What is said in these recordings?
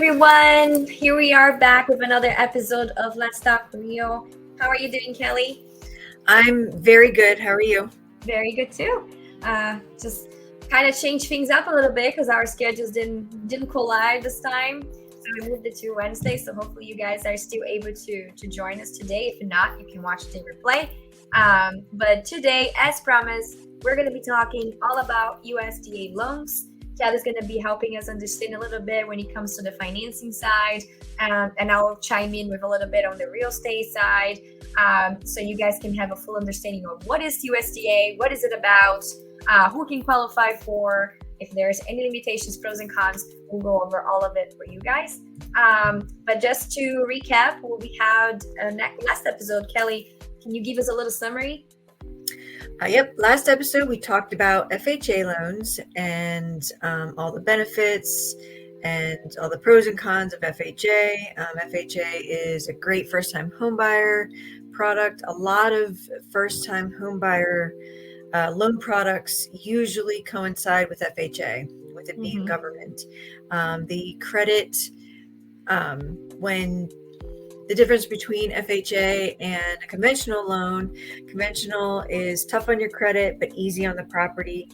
everyone. Here we are back with another episode of Let's Talk Rio. How are you doing, Kelly? I'm very good. How are you? Very good too. Just kind of changed things up a little bit because our schedules didn't collide this time. So we moved it to Wednesday. So hopefully you guys are still able to join us today. If not, you can watch the replay. But today, as promised, we're going to be talking all about USDA loans. Chad is going to be helping us understand a little bit when it comes to the financing side, and I'll chime in with a little bit on the real estate side, so you guys can have a full understanding of what is USDA, what is it about, who can qualify for, if there's any limitations, pros and cons. We'll go over all of it for you guys. But just to recap what we had last episode, Kelly, can you give us a little summary? Yep. Last episode, we talked about FHA loans and all the benefits and all the pros and cons of FHA. FHA is a great first-time homebuyer product. A lot of first-time homebuyer loan products usually coincide with FHA, with it being government. The credit, when the difference between FHA and a conventional loan, conventional is tough on your credit but easy on the property,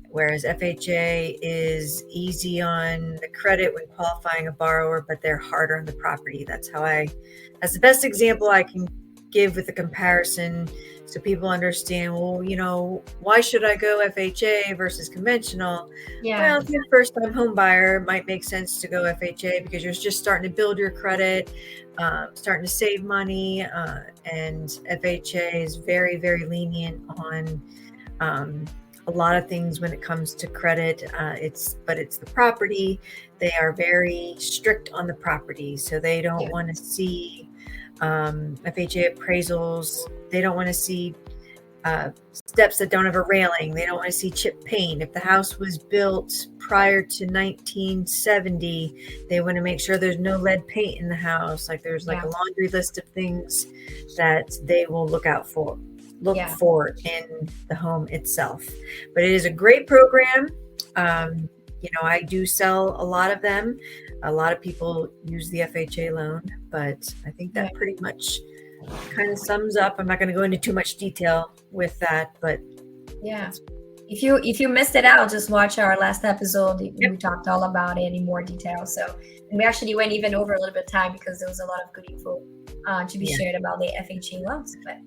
whereas FHA is easy on the credit when qualifying a borrower, but they're harder on the property. That's the best example I can give with a comparison, so people understand, well, why should I go FHA versus conventional? Yeah. Well, if you're a first-time home buyer, it might make sense to go FHA because you're just starting to build your credit, starting to save money, and FHA is very, very lenient on a lot of things when it comes to credit. It's the property. They are very strict on the property, so they don't want to see FHA appraisals. They don't want to see steps that don't have a railing. They don't want to see chip paint. If the house was built prior to 1970, they want to make sure there's no lead paint in the house. Like there's a laundry list of things that they will look for in the home itself. But it is a great program. I do sell a lot of them. A lot of people use the FHA loan, but I think that pretty much kind of sums up. I'm not going to go into too much detail with that, but if you missed it out, just watch our last episode. We talked all about it in more detail. And we actually went even over a little bit of time because there was a lot of good info to be shared about the FHA loans. But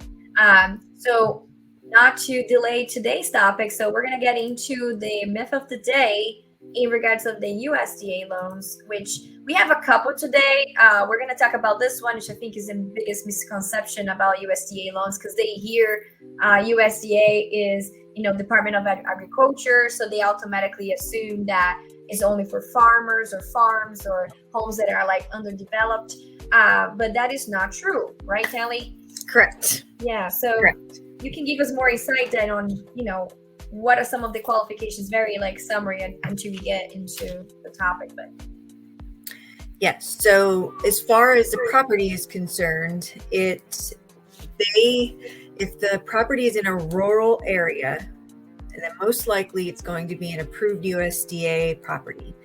so not to delay today's topic, so we're going to get into the myth of the day in regards of the USDA loans, which we have a couple today. We're going to talk about this one, which I think is the biggest misconception about USDA loans, because they hear USDA is, Department of Agriculture, so they automatically assume that it's only for farmers or farms or homes that are like underdeveloped. But that is not true, right, Kelly? Correct. Yeah. So you can give us more insight then on, what are some of the qualifications, very summary until we get into the topic. But yes, so as far as the property is concerned, if the property is in a rural area, then most likely it's going to be an approved USDA property.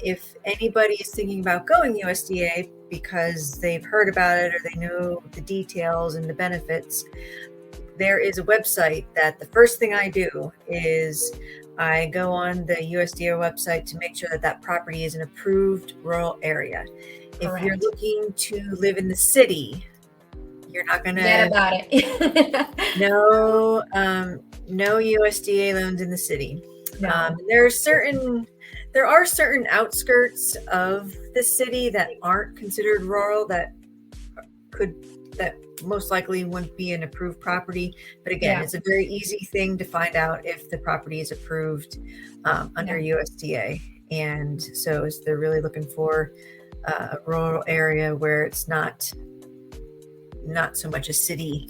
If anybody is thinking about going USDA because they've heard about it or they know the details and the benefits, there is a website that the first thing I do is I go on the USDA website to make sure that property is an approved rural area. Correct. If you're looking to live in the city, you're not going to forget about it. No USDA loans in the city. No. There are certain outskirts of the city that aren't considered rural that most likely wouldn't be an approved property. But again, it's a very easy thing to find out if the property is approved under USDA. And so they're really looking for a rural area where it's not so much a city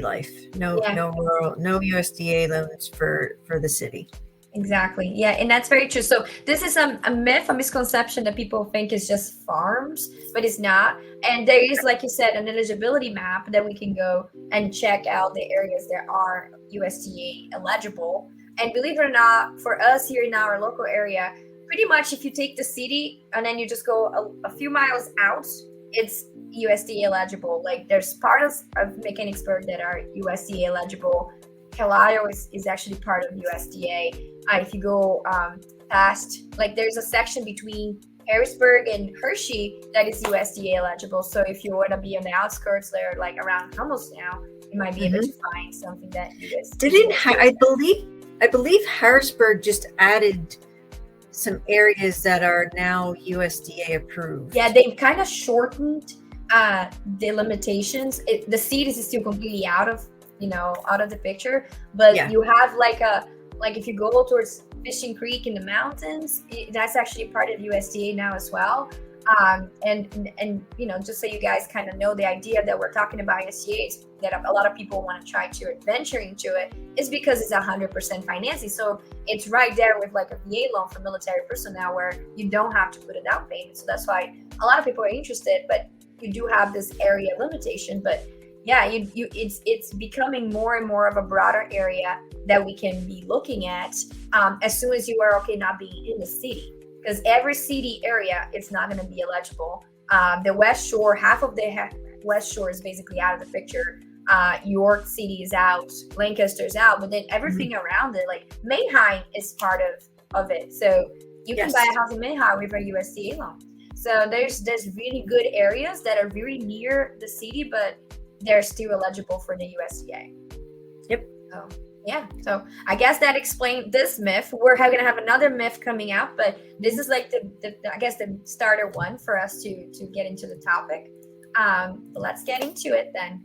life. No rural, no USDA loans for the city. Exactly. Yeah. And that's very true. So this is a myth, a misconception that people think is just farms, but it's not. And there is, like you said, an eligibility map that we can go and check out the areas that are USDA eligible. And believe it or not, for us here in our local area, pretty much if you take the city and then you just go a few miles out, it's USDA eligible. Like there's parts of Mechanicsburg that are USDA eligible. Calayo is actually part of USDA. If you go past, like there's a section between Harrisburg and Hershey that is USDA eligible. So if you want to be on the outskirts there, like around Hummels now, you might be able to find something that I believe Harrisburg just added some areas that are now USDA approved. Yeah, they've kind of shortened the limitations. The seed is still completely out of the picture, but you have like if you go towards Fishing Creek in the mountains, that's actually part of USDA now as well. And just so you guys kind of know, the idea that we're talking about USDA is that a lot of people want to try to venture into it is because it's 100% financing. So it's right there with like a VA loan for military personnel where you don't have to put a down payment. So that's why a lot of people are interested, but you do have this area limitation. But yeah, it's becoming more and more of a broader area that we can be looking at as soon as you are okay not being in the city. Because every city area, it's not going to be eligible. The West Shore, half of the West Shore is basically out of the picture. York City is out, Lancaster's out, but then everything around it, like Mayheim is part of it. So you can buy a house in Mayheim with a USDA loan. So there's really good areas that are very near the city, but they're still eligible for the USDA. Yep. So, yeah, so I guess that explained this myth. We're going to have another myth coming out, but this is like the starter one for us to get into the topic. But let's get into it then.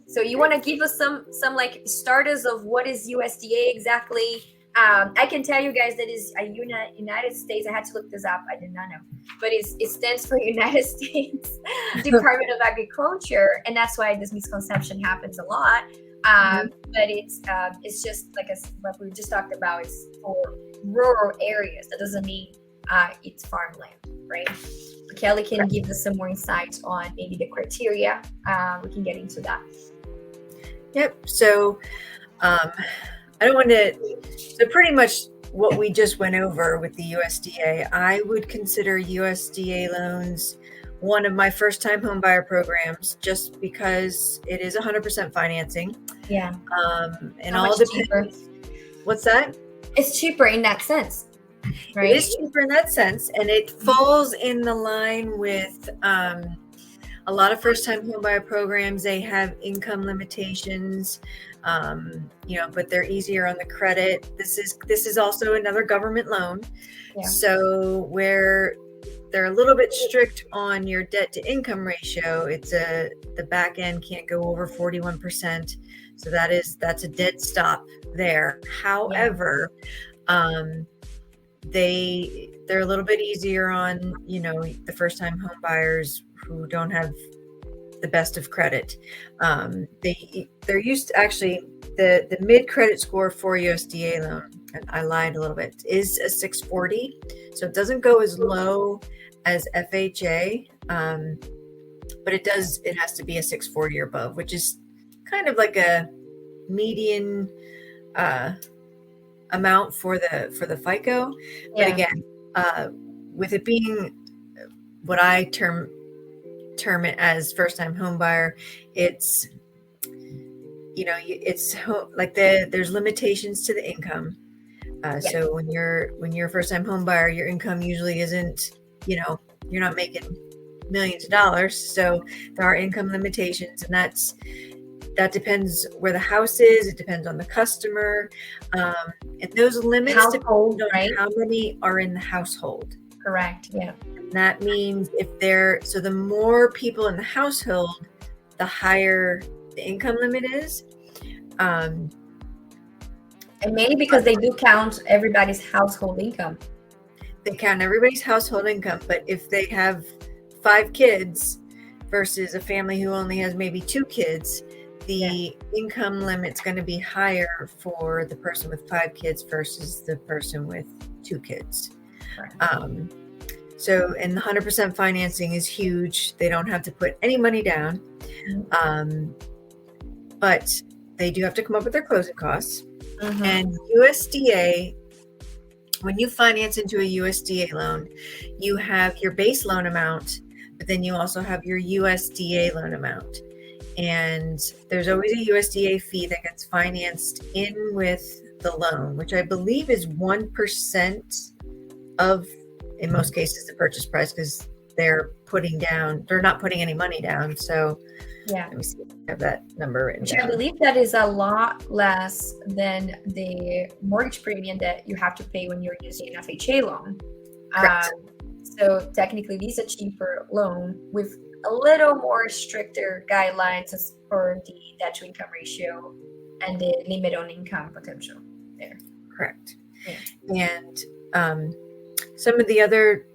So you want to give us some like starters of what is USDA exactly? I can tell you guys that is a United States. I had to look this up. I did not know, but it stands for United States Department of Agriculture, and that's why this misconception happens a lot. But it's just like we just talked about. It's for rural areas. That doesn't mean it's farmland, right? So Kelly can give us some more insight on maybe the criteria. We can get into that. Yep. So I don't want to. So pretty much what we just went over with the USDA, I would consider USDA loans one of my first-time homebuyer programs, just because it is 100% financing. Yeah. And all depends. What's that? It's cheaper in that sense, right? It is cheaper in that sense, and it falls in the line with a lot of first-time homebuyer programs. They have income limitations, but they're easier on the credit. This is also another government loan, so where they're a little bit strict on your debt to income ratio. The back end can't go over 41%. So that's a dead stop there. However, they're a little bit easier on, the first time home buyers who don't have the best of credit. They're used to actually the mid credit score for USDA loan, and I lied a little bit, is a 640. So it doesn't go as low as FHA, but it has to be a 640 or above, which is kind of like a median amount for the FICO. But again, with it being what I term it as first time home buyer, it's there's limitations to the income. So when you're a first time home buyer, your income usually isn't, you're not making millions of dollars. So there are income limitations, and that depends where the house is. It depends on the customer. And those limits depend on how many are in the household. Correct. Yeah. And that means the more people in the household, the higher the income limit is. And mainly because they do count everybody's household income. They count everybody's household income, but if they have 5 kids versus a family who only has maybe 2 kids, the income limit's going to be higher for the person with 5 kids versus the person with 2 kids. Right. So, and the 100% financing is huge. They don't have to put any money down, but they do have to come up with their closing costs. And USDA when you finance into a USDA loan, you have your base loan amount, but then you also have your USDA loan amount. And there's always a USDA fee that gets financed in with the loan, which I believe is 1% of, in most cases, the purchase price, because they're not putting any money down. So Yeah. let me see if I have that number written Which down. I believe that is a lot less than the mortgage premium that you have to pay when you're using an FHA loan. Correct. So technically, this is a cheaper loan with a little more stricter guidelines as for the debt to income ratio and the limit on income potential there. Correct. Yeah. And some of the other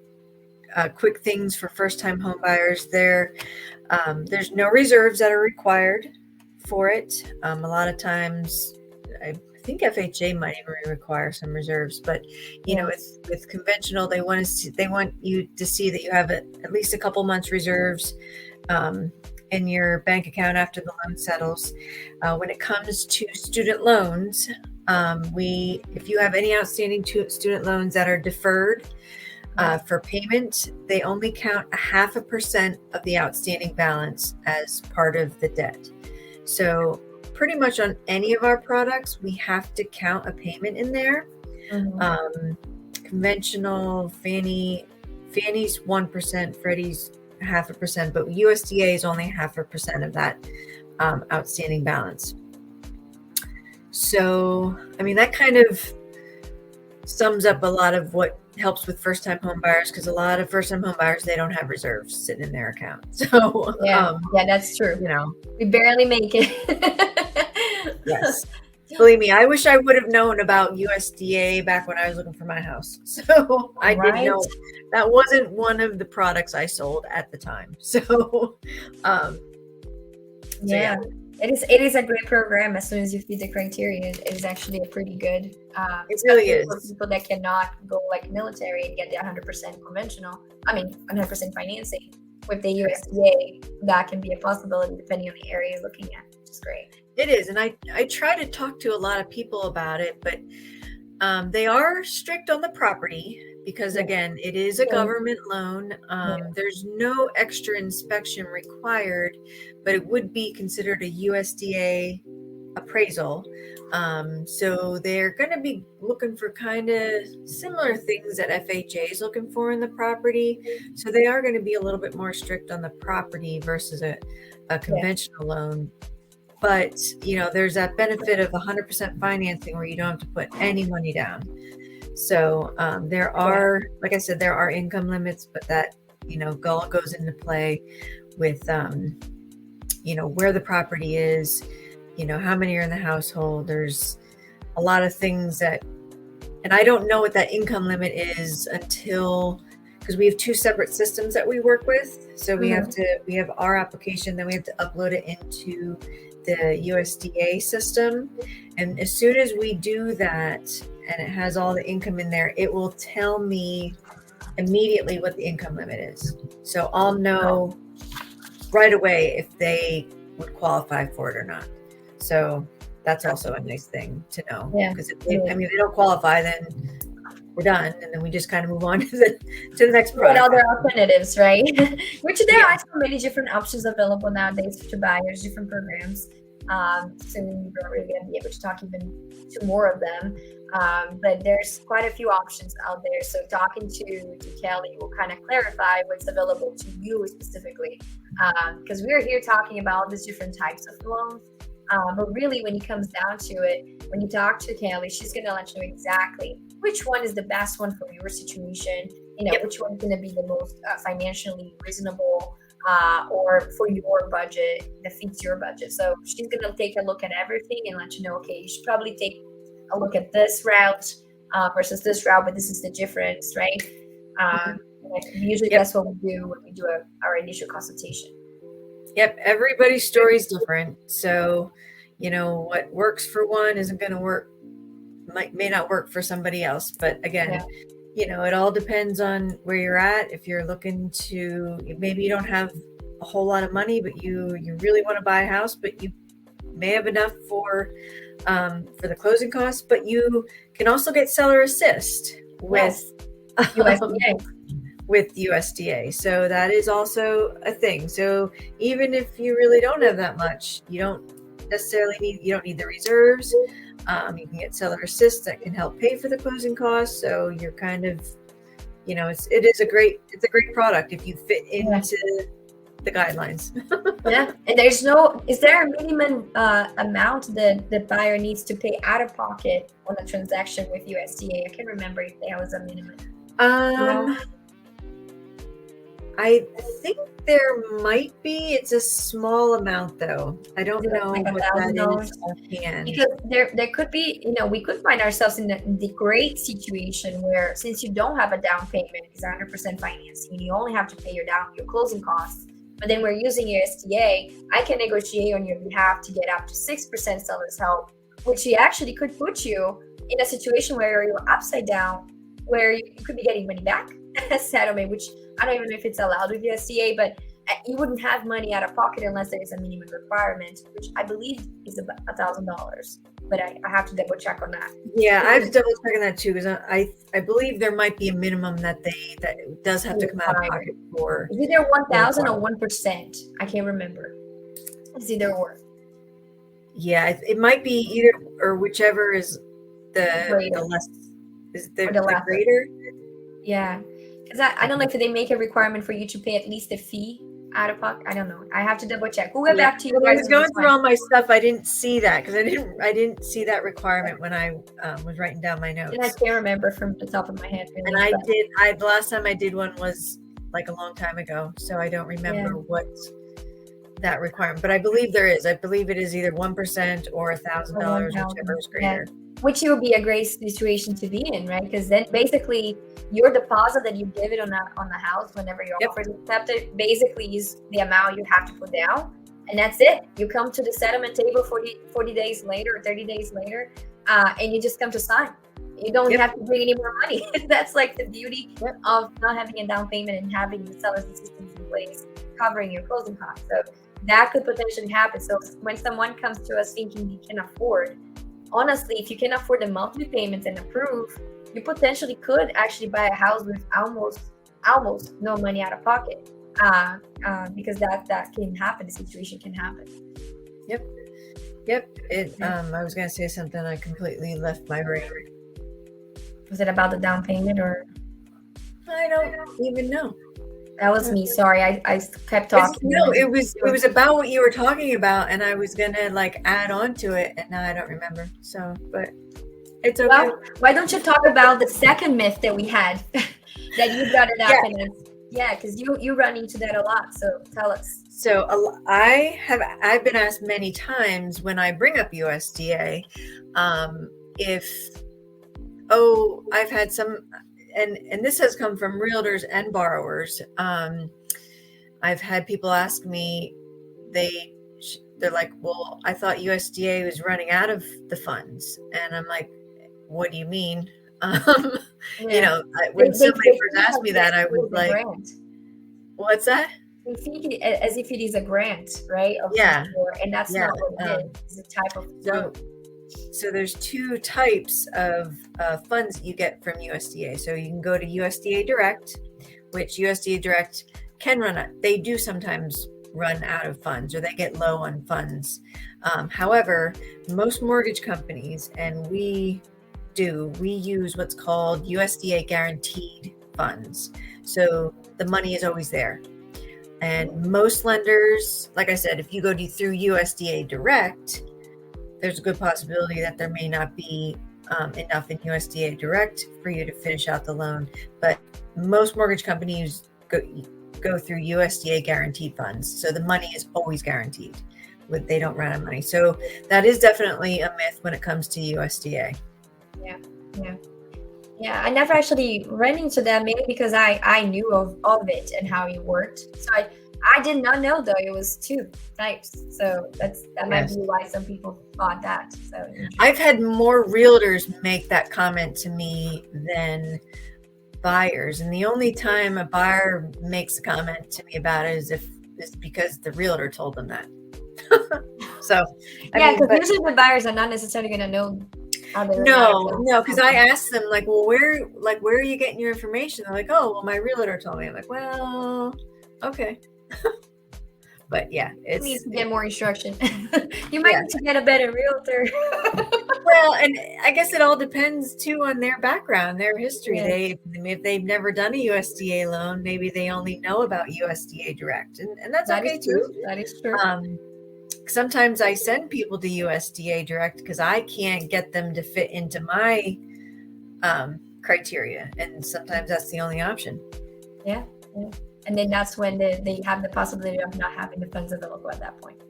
quick things for first-time home buyers, there's no reserves that are required for it. A lot of times, I think FHA might even require some reserves, but you know, with conventional, they want you to see that you have at least a couple months reserves in your bank account after the loan settles. When it comes to student loans, if you have any outstanding student loans that are deferred for payment, they only count 0.5% of the outstanding balance as part of the debt. So pretty much on any of our products, we have to count a payment in there. Conventional, Fannie's 1%, Freddie's 0.5%, but USDA is only 0.5% of that outstanding balance. So, I mean, that kind of sums up a lot of what helps with first-time home buyers, because a lot of first-time home buyers, they don't have reserves sitting in their account. So yeah, that's true. You know, we barely make it. Yes. Believe me, I wish I would have known about USDA back when I was looking for my house. So I didn't know that wasn't one of the products I sold at the time. So, yeah. It is a great program. As soon as you fit the criteria, it is actually a pretty good. It really is. For people that cannot go like military and get the 100% conventional. 100% financing with the USDA, that can be a possibility depending on the area you're looking at, which is great. It is, and I try to talk to a lot of people about it, but they are strict on the property because, again, it is a government loan. There's no extra inspection required, but it would be considered a USDA appraisal. So they're going to be looking for kind of similar things that FHA is looking for in the property. So they are going to be a little bit more strict on the property versus a conventional loan. But, you know, there's that benefit of 100% financing where you don't have to put any money down. So there are, like I said, there are income limits, but that, you know, all goes into play with, you know, where the property is, you know, how many are in the household. There's a lot of things that, and I don't know what that income limit is until, because we have two separate systems that we work with. So we have our application, then we have to upload it into the USDA system. And as soon as we do that and it has all the income in there, it will tell me immediately what the income limit is. So I'll know right away if they would qualify for it or not. So that's also a nice thing to know. Because if they don't qualify, then we're done, and then we just kind of move on to the next product. What other alternatives, right? Which there are so many different options available nowadays to buy. There's different programs. Soon we're really going to be able to talk even to more of them. But there's quite a few options out there. So talking to Kelly will kind of clarify what's available to you specifically. Because we're here talking about these different types of loans. But really, when it comes down to it, when you talk to Kelly, she's going to let you know exactly which one is the best one for your situation, you know, which one's going to be the most financially reasonable or for your budget, that fits your budget. So she's going to take a look at everything and let you know, okay, you should probably take a look at this route versus this route, but this is the difference, right? Usually that's what we do when we do our initial consultation. Yep, everybody's story is different. So, you know, what works for one isn't going to work, may not work for somebody else. But again, you know, it all depends on where you're at. If you're looking to, maybe you don't have a whole lot of money, but you really want to buy a house, but you may have enough for the closing costs, but you can also get seller assist. with USDA. with USDA. So that is also a thing. So even if you really don't have that much, you don't need the reserves. You can get seller assist that can help pay for the closing costs. So you're kind of, it's a great product if you fit into the guidelines. Yeah, and is there a minimum amount that the buyer needs to pay out of pocket on a transaction with USDA? I can't remember if there was a minimum. I think there might be. It's a small amount though. I don't know like what that is offhand. Because there could be, we could find ourselves in the great situation where, since you don't have a down payment, it's 100% financing, and you only have to pay your closing costs. But then we're using USDA. I can negotiate on your behalf to get up to 6% seller's help, which actually could put you in a situation where you're upside down, where you could be getting money back as settlement, which I don't even know if it's allowed with USDA, but you wouldn't have money out of pocket unless there is a minimum requirement, which I believe is about $1,000. But I have to double check on that. Yeah, I have to double check on that too, because I believe there might be a minimum that does have to come out of pocket for. Is either 1,000 or 1%? I can't remember. It's either or. Yeah, it might be either or, whichever is the less. Is the greater? Yeah. Because I don't know if they make a requirement for you to pay at least a fee out of pocket. I don't know. I have to double check. We'll get back to you. When I was going through all my stuff, I didn't see that because I didn't see that requirement when I was writing down my notes. And I can't remember from the top of my head. Really, and the last time I did one was like a long time ago, so I don't remember what that requirement. But I believe there is. I believe it is either 1% or $1,000, whichever is greater. Yeah. Which would be a great situation to be in, right? Because then basically your deposit that you give it on the house whenever your offer is accepted basically is the amount you have to put down, and that's it. You come to the settlement table 40 days later or 30 days later, and you just come to sign. You don't have to bring any more money. That's like the beauty of not having a down payment and having the seller's assistance in place covering your closing costs. So that could potentially happen. So when someone comes to us thinking you can afford, honestly, if you can afford the monthly payments and approve, you potentially could actually buy a house with almost no money out of pocket, because that can happen. The situation can happen. Yep. I was going to say something. I completely left my brain. Was it about the down payment or? I don't even know. That was me. Sorry, I kept talking. No, it was about what you were talking about, and I was gonna add on to it, and now I don't remember. So, but it's okay. Well, why don't you talk about the second myth that we had that you brought it up, because you run into that a lot. So tell us. So I've been asked many times when I bring up USDA, I've had some. And this has come from realtors and borrowers. I've had people ask me, they're like, well, I thought USDA was running out of the funds. And I'm like, what do you mean? When somebody first asked me that, I was like, what's that? We think it as if it is a grant, right? And that's not what it is. It's a type of loan. So there's two types of funds that you get from USDA. So you can go to USDA Direct, which USDA Direct can they do sometimes run out of funds, or they get low on funds. However, most mortgage companies, and we use what's called USDA guaranteed funds. So the money is always there. And most lenders, like I said, if you go through USDA Direct, there's a good possibility that there may not be enough in USDA Direct for you to finish out the loan. But most mortgage companies go through USDA guaranteed funds. So the money is always guaranteed. They don't run out of money. So that is definitely a myth when it comes to USDA. Yeah, I never actually ran into that, maybe because I knew of it and how it worked. So I did not know, though, it was two types. So that might be why some people thought that. So I've had more realtors make that comment to me than buyers. And the only time a buyer makes a comment to me about it is because the realtor told them that. So because usually the buyers are not necessarily going to know Are they No, because I asked them like, well, where are you getting your information? They're like, oh, well, my realtor told me. I'm like, well, okay. But yeah, You need to get more instruction. You might Yeah. need to get a better realtor. Well, and I guess it all depends too on their background, their history. Yeah. If they've never done a USDA loan, maybe they only know about USDA Direct, and that's That okay is true. too. That is true. Sometimes I send people to USDA Direct because I can't get them to fit into my criteria, and sometimes that's the only option. Yeah. And then that's when they have the possibility of not having the funds available at that point.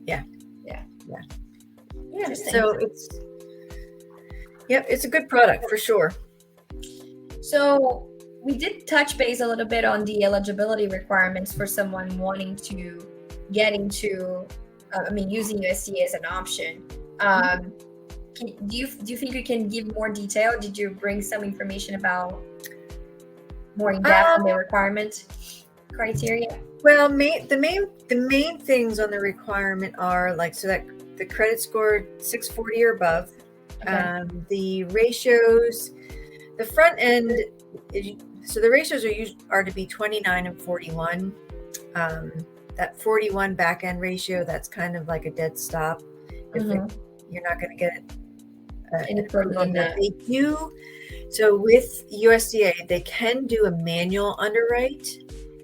Yeah. Interesting. So it's a good product for sure. So we did touch base a little bit on the eligibility requirements for someone wanting to get into, using USDA as an option. Do you think you can give more detail? Did you bring some information about more in depth on the requirement criteria? Well, the main things on the requirement are like, so that the credit score 640 or above, the ratios, the front end. So the ratios are to be 29 and 41. That 41 back end ratio, that's kind of like a dead stop. You're not going to get any further than that. They do. So with USDA, they can do a manual underwrite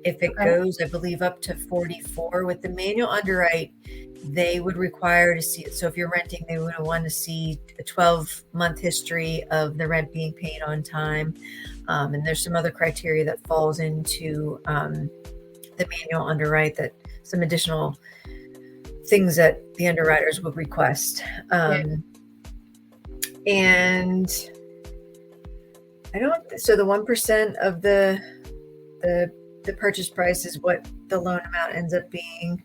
if it goes, I believe, up to 44. With the manual underwrite, they would require to see it. So if you're renting, they would want to see a 12-month history of the rent being paid on time. And there's some other criteria that falls into the manual underwrite, that some additional things that the underwriters would request. And so the 1% of the purchase price is what the loan amount ends up being.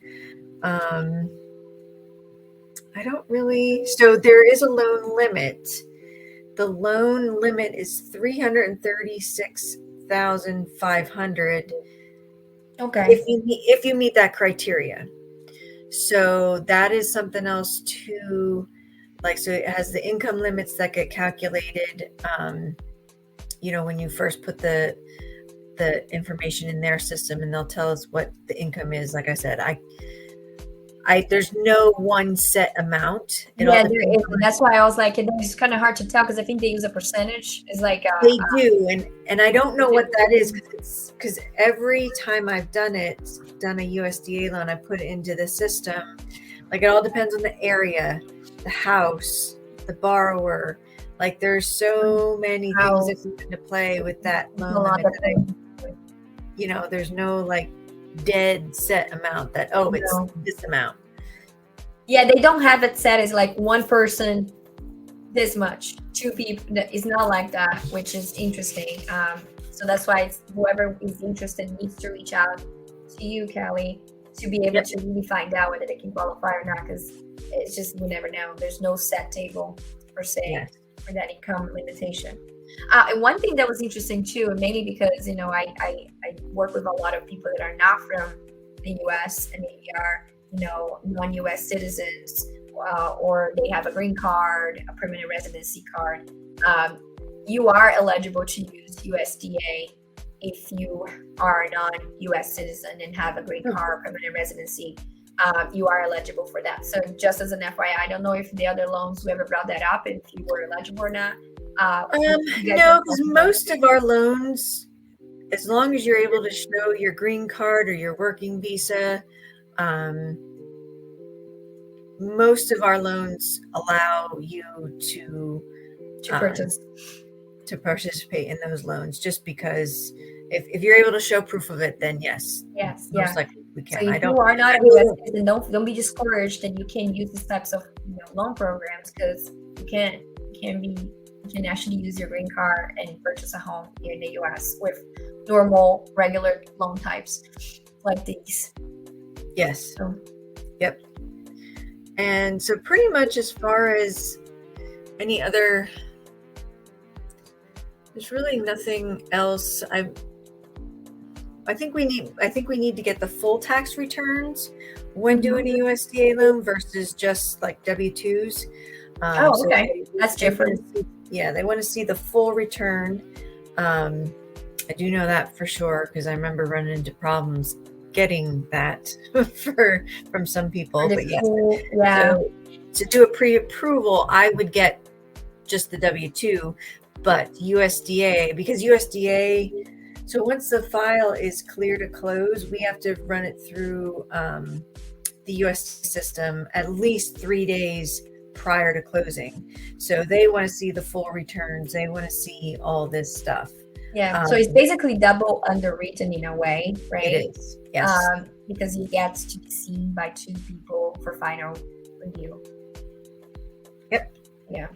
So there is a loan limit. The loan limit is $336,500. Okay. If you meet that criteria. So that is something else too. Like, so it has the income limits that get calculated, when you first put the information in their system, and they'll tell us what the income is. Like I said, there's no one set amount. There is. And that's why I was like, it's kind of hard to tell, because I think they use a percentage. It's like they do, and I don't know what that is, because every time I've done a USDA loan, I put it into the system. Like, it all depends on the area, the house, the borrower. Like, there's so many things that come into play with that loan limit. There's no like dead set amount that it's this amount. Yeah, they don't have it set as like one person this much, two people. It's not like that, which is interesting. So that's why whoever is interested needs to reach out to you, Kelly, to be able to really find out whether they can qualify or not, because it's just, you never know. There's no set table per se for that income limitation. And one thing that was interesting too, and mainly because I work with a lot of people that are not from the U.S. and maybe are non-U.S. citizens, or they have a green card, a permanent residency card. You are eligible to use USDA if you are a non-U.S. citizen and have a green card, permanent residency. You are eligible for that. So just as an FYI, I don't know if the other loans, whoever brought that up, if you were eligible or not. No, because most of our loans, as long as you're able to show your green card or your working visa, most of our loans allow you to purchase, to participate in those loans, just because if you're able to show proof of it, then yes, most likely we can. So if you are not a U.S. citizen, don't be discouraged that you can use these types of loan programs, because you can actually use your green card and purchase a home here in the U.S. with normal, regular loan types like these. Yes. Yep. And so pretty much as far as any other, there's really nothing else. I think we need to get the full tax returns when doing a USDA loan versus just like W-2s. Oh, So okay. That's they want different. to see, yeah, they want to see the full return. I do know that for sure because I remember running into problems getting that from some For people. the But yes, full, yeah. so to do a pre-approval, I would get just the W-2, but USDA, because USDA, so once the file is clear to close, we have to run it through the US system at least 3 days prior to closing. So they want to see the full returns. They want to see all this stuff. Yeah. So it's basically double underwritten in a way, right? It is, yes. Because it gets to be seen by two people for final review. Yep. Yeah.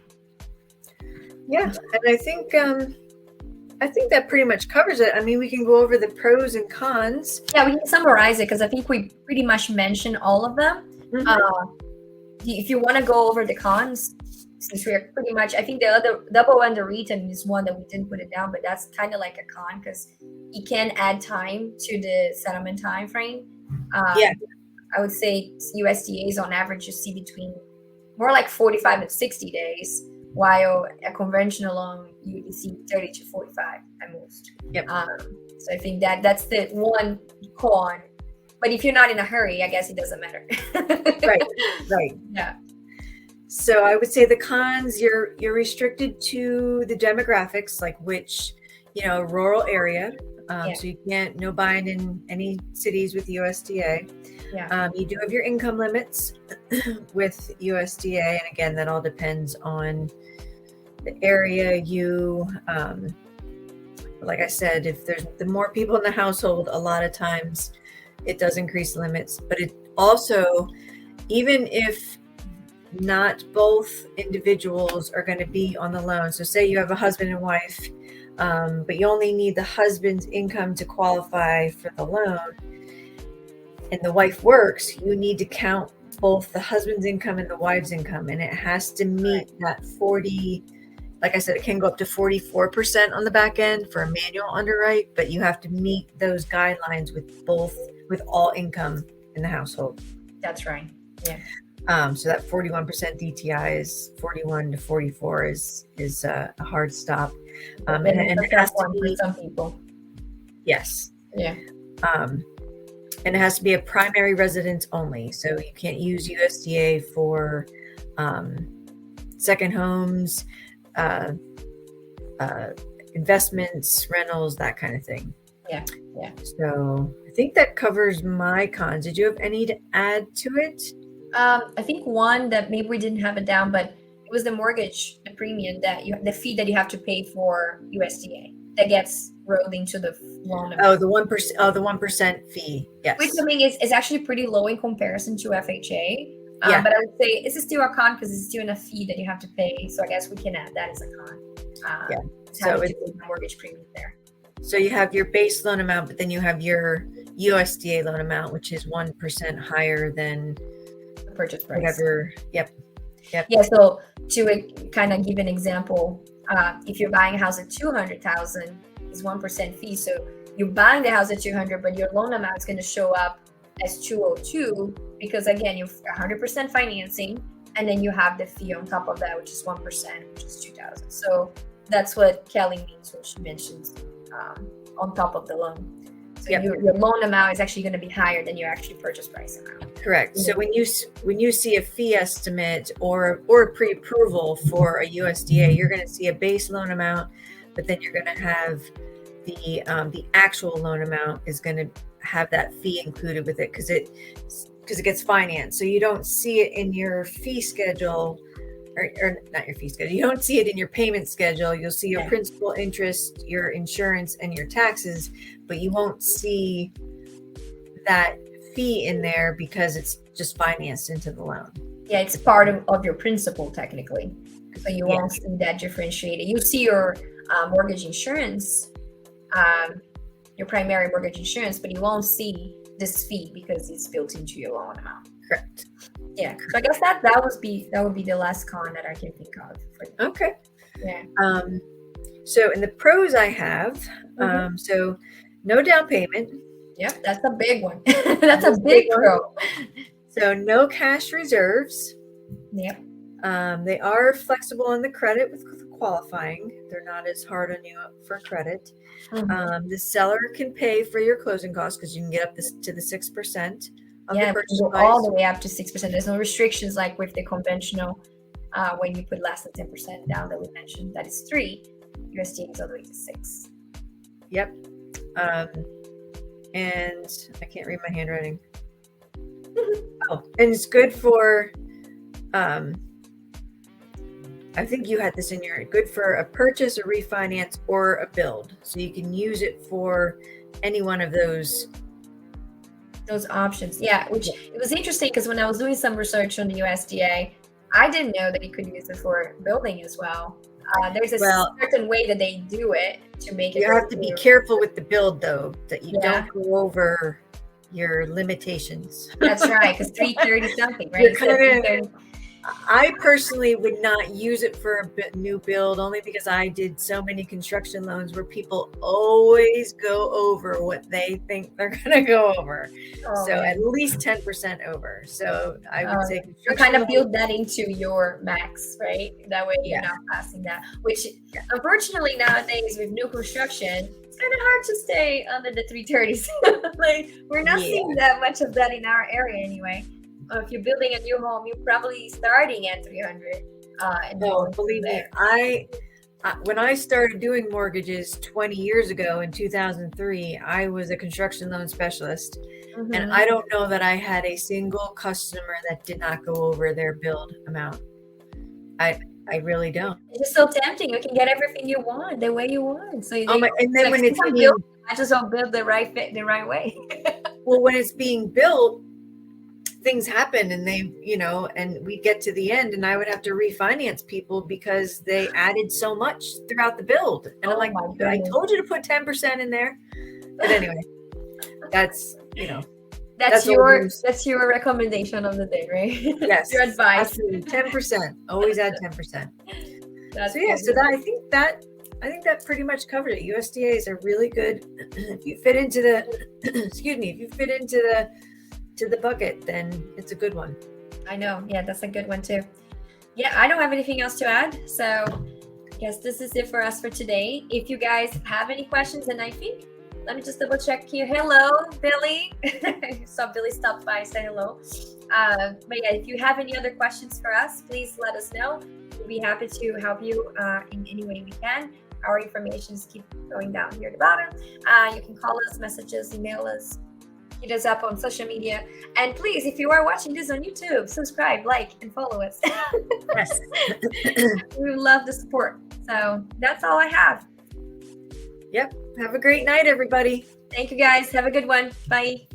Yeah, and I think that pretty much covers it. I mean, we can go over the pros and cons. Yeah, we can summarize it because I think we pretty much mentioned all of them. If you want to go over the cons, since we're pretty much, I think the other double underwritten is one that we didn't put it down, but that's kind of like a con because it can add time to the settlement time frame. Yeah. I would say USDA's on average you see between more like 45 and 60 days, while a conventional loan you see 30 to 45 at most. Yep. So I think that's the one con. But if you're not in a hurry, I guess it doesn't matter. Right. Yeah. So I would say the cons, you're restricted to the demographics, like which, rural area. So you can't, no buying in any cities with USDA. Yeah. You do have your income limits with USDA. And again, that all depends on the area you, like I said, if there's the more people in the household, a lot of times it does increase the limits, but it also, even if not both individuals are going to be on the loan. So say you have a husband and wife, but you only need the husband's income to qualify for the loan, and the wife works, you need to count both the husband's income and the wife's income, and it has to meet that 40. Like I said, it can go up to 44% on the back end for a manual underwrite, but you have to meet those guidelines with all income in the household. That's right. Yeah. So that 41% DTI is 41 to 44 is a hard stop. And it has to be for some people. Yes. Yeah. And it has to be a primary residence only. So you can't use USDA for second homes, investments, rentals, that kind of thing. Yeah. So I think that covers my cons. Did you have any to add to it? I think one that maybe we didn't have it down, but it was the mortgage, the premium the fee that you have to pay for USDA that gets rolled into the loan amount. Oh, the 1%. Oh, the 1% fee. Yes. Which I mean is actually pretty low in comparison to FHA. Yeah. But I would say it's still a con because it's still a fee that you have to pay. So I guess we can add that as a con. Yeah. So it's the mortgage premium there. So you have your base loan amount, but then you have your USDA loan amount, which is 1% higher than the purchase price. Whatever. Yep. Yeah. So to kind of give an example, if you're buying a house at $200,000, is 1% fee. So you're buying the house at $200,000, but your loan amount is going to show up as $202,000 because again you're 100% financing, and then you have the fee on top of that, which is 1%, which is $2,000. So that's what Kelly means when she mentions on top of the loan. So your loan amount is actually going to be higher than your actual purchase price amount. Correct. So when you see a fee estimate or a pre-approval for a USDA, you're going to see a base loan amount, but then you're going to have the actual loan amount is going to have that fee included with it because it gets financed. So you don't see it in your fee schedule. Or not your fee schedule. You don't see it in your payment schedule. You'll see your principal, interest, your insurance, and your taxes, but you won't see that fee in there because it's just financed into the loan. Yeah, it's part of your principal technically. So you won't see that differentiated. You see your mortgage insurance, your primary mortgage insurance, but you won't see this fee because it's built into your loan amount. Correct. Yeah. So I guess that would be the last con that I can think of. Okay. Yeah. So in the pros I have, so no down payment. Yep, that's a big one. That's a big pro. So no cash reserves. Yep. They are flexible on the credit with qualifying. They're not as hard on you for credit. The seller can pay for your closing costs because you can get up to the 6% of the Yeah, we can purchase go price. all the way up to 6%. There's no restrictions like with the conventional when you put less than 10% down that we mentioned. That is 3. USDA is all the way to 6. Yep. And I can't read my handwriting. Oh, and it's good for, I think you had this in your, good for a purchase, a refinance, or a build. So you can use it for any one of those options. Yeah, which it was interesting because when I was doing some research on the USDA, I didn't know that you could use it for building as well. There's a certain way that they do it to make it. You have to be careful with the build, though, that you don't go over your limitations. That's right, because 330 something, right? I personally would not use it for a new build only because I did so many construction loans where people always go over what they think they're going to go over. At least 10% over. So I would say you kind of build that into your max, right? That way you're not passing that, which unfortunately nowadays with new construction, it's kind of hard to stay under the 330s. Like we're not seeing that much of that in our area anyway. If you're building a new home, you're probably starting at 300. No, believe me, when I started doing mortgages 20 years ago in 2003, I was a construction loan specialist. And I don't know that I had a single customer that did not go over their build amount. I really don't. It's just so tempting. You can get everything you want the way you want. So and then when it's being built, I just don't build the right way. Well, when it's being built, things happen and they, and we get to the end and I would have to refinance people because they added so much throughout the build. And I'm like, I told you to put 10% in there. But anyway, that's your recommendation of the day, right? Yes. Your advice. Absolutely. 10%. Always add 10%. I think that pretty much covered it. USDA is a really good, if you fit into the bucket, then it's a good one. I know. Yeah, that's a good one too. Yeah, I don't have anything else to add. So I guess this is it for us for today. If you guys have any questions, and I think, let me just double check here. Hello, Billy. So Billy stopped by, say hello. But yeah, if you have any other questions for us, please let us know. We'll be happy to help you in any way we can. Our information keep going down here at the bottom. You can call us, message us, email us, hit us up on social media. And please, if you are watching this on YouTube, subscribe, like, and follow us. Yes. We love the support. So that's all I have. Yep. Have a great night, everybody. Thank you, guys. Have a good one. Bye.